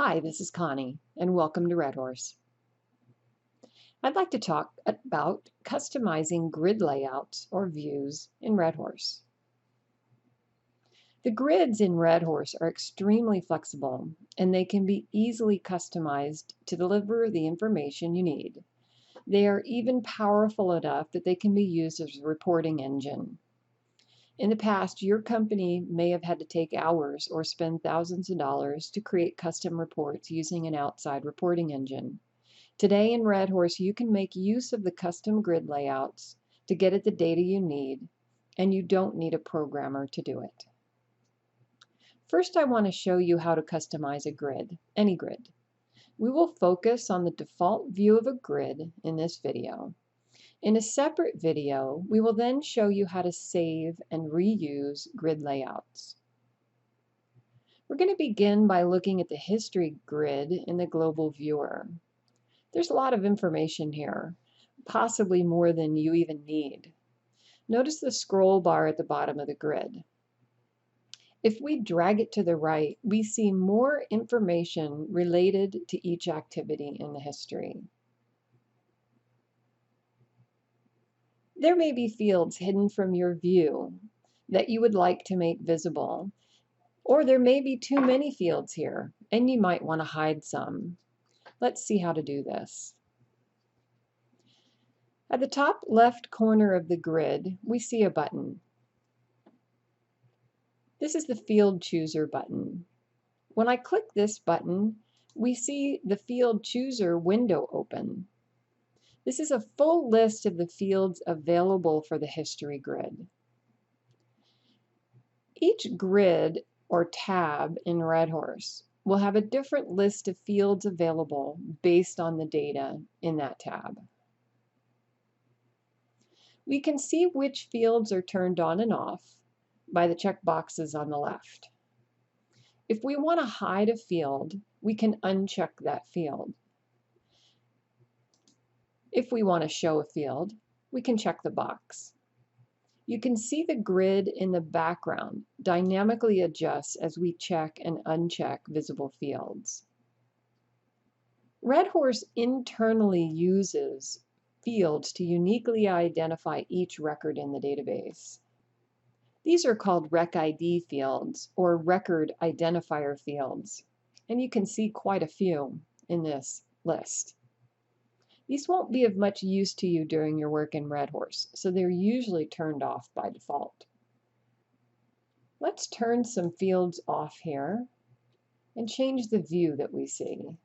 Hi, this is Connie, and welcome to RedHorse. I'd like to talk about customizing grid layouts or views in RedHorse. The grids in RedHorse are extremely flexible, and they can be easily customized to deliver the information you need. They are even powerful enough that they can be used as a reporting engine. In the past, your company may have had to take hours or spend thousands of dollars to create custom reports using an outside reporting engine. Today in RedHorse, you can make use of the custom grid layouts to get at the data you need, and you don't need a programmer to do it. First, I want to show you how to customize a grid, any grid. We will focus on the default view of a grid in this video. In a separate video, we will then show you how to save and reuse grid layouts. We're going to begin by looking at the history grid in the global viewer. There's a lot of information here, possibly more than you even need. Notice the scroll bar at the bottom of the grid. If we drag it to the right, we see more information related to each activity in the history. There may be fields hidden from your view that you would like to make visible, or there may be too many fields here, and you might want to hide some. Let's see how to do this. At the top left corner of the grid, we see a button. This is the Field Chooser button. When I click this button, we see the Field Chooser window open. This is a full list of the fields available for the history grid. Each grid or tab in RedHorse will have a different list of fields available based on the data in that tab. We can see which fields are turned on and off by the checkboxes on the left. If we want to hide a field, we can uncheck that field. If we want to show a field, we can check the box. You can see the grid in the background dynamically adjusts as we check and uncheck visible fields. RedHorse internally uses fields to uniquely identify each record in the database. These are called Req Id fields, or record identifier fields, and you can see quite a few in this list. These won't be of much use to you during your work in RedHorse, so they're usually turned off by default. Let's turn some fields off here and change the view that we see.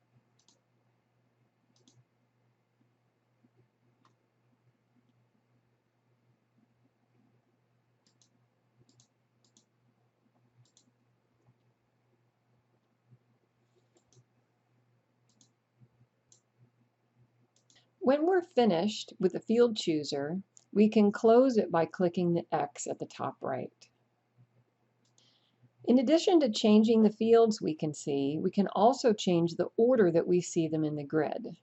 When we're finished with the field chooser, we can close it by clicking the X at the top right. In addition to changing the fields we can see, we can also change the order that we see them in the grid.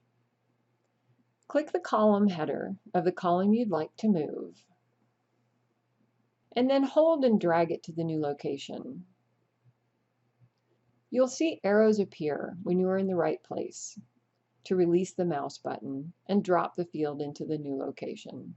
Click the column header of the column you'd like to move, and then hold and drag it to the new location. You'll see arrows appear when you are in the right place to release the mouse button and drop the field into the new location.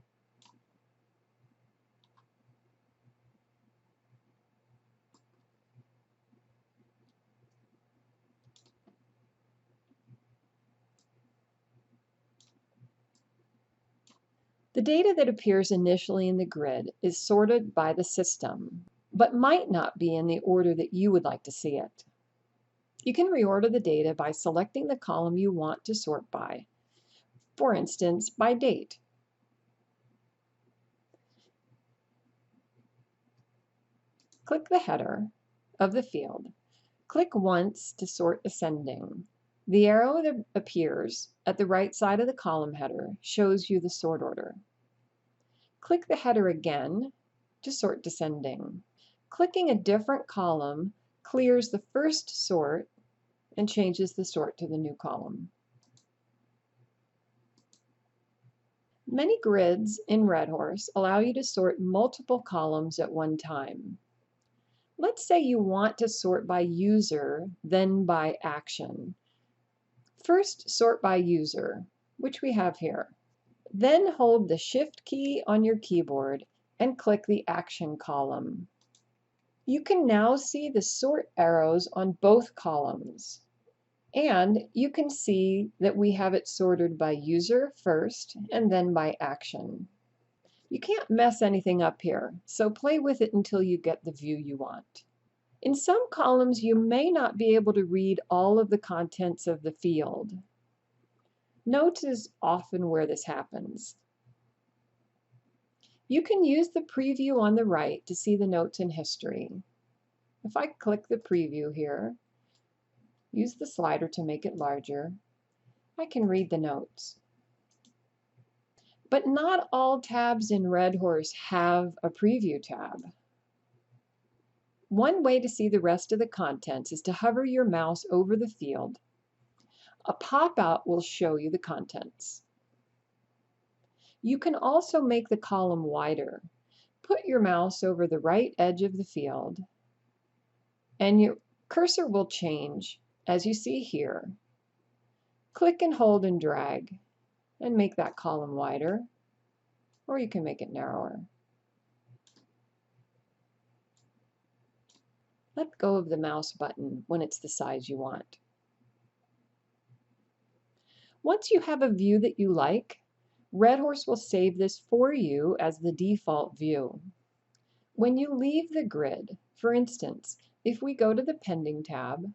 The data that appears initially in the grid is sorted by the system, but might not be in the order that you would like to see it. You can reorder the data by selecting the column you want to sort by, for instance, by date. Click the header of the field. Click once to sort ascending. The arrow that appears at the right side of the column header shows you the sort order. Click the header again to sort descending. Clicking a different column clears the first sort and changes the sort to the new column. Many grids in RedHorse allow you to sort multiple columns at one time. Let's say you want to sort by user, then by action. First, sort by user, which we have here. Then hold the Shift key on your keyboard and click the Action column. You can now see the sort arrows on both columns. And you can see that we have it sorted by user first and then by action. You can't mess anything up here, so play with it until you get the view you want. In some columns, you may not be able to read all of the contents of the field. Notes is often where this happens. You can use the preview on the right to see the notes in history. If I click the preview here, use the slider to make it larger, I can read the notes. But not all tabs in RedHorse have a preview tab. One way to see the rest of the contents is to hover your mouse over the field. A pop-out will show you the contents. You can also make the column wider. Put your mouse over the right edge of the field, and your cursor will change, as you see here. Click and hold and drag, and make that column wider, or you can make it narrower. Let go of the mouse button when it's the size you want. Once you have a view that you like, RedHorse will save this for you as the default view. When you leave the grid, for instance, if we go to the Pending tab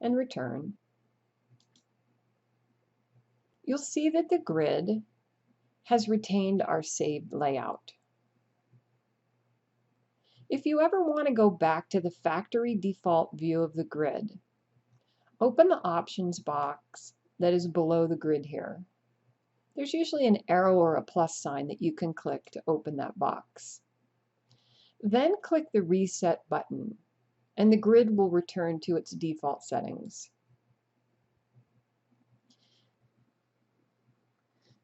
and return, you'll see that the grid has retained our saved layout. If you ever want to go back to the factory default view of the grid, open the options box that is below the grid here. There's usually an arrow or a plus sign that you can click to open that box. Then click the Reset button, and the grid will return to its default settings.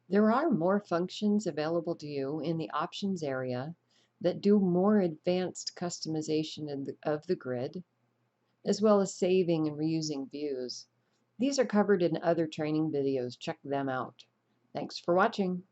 There are more functions available to you in the Options area that do more advanced customization of the grid, as well as saving and reusing views. These are covered in other training videos. Check them out. Thanks for watching.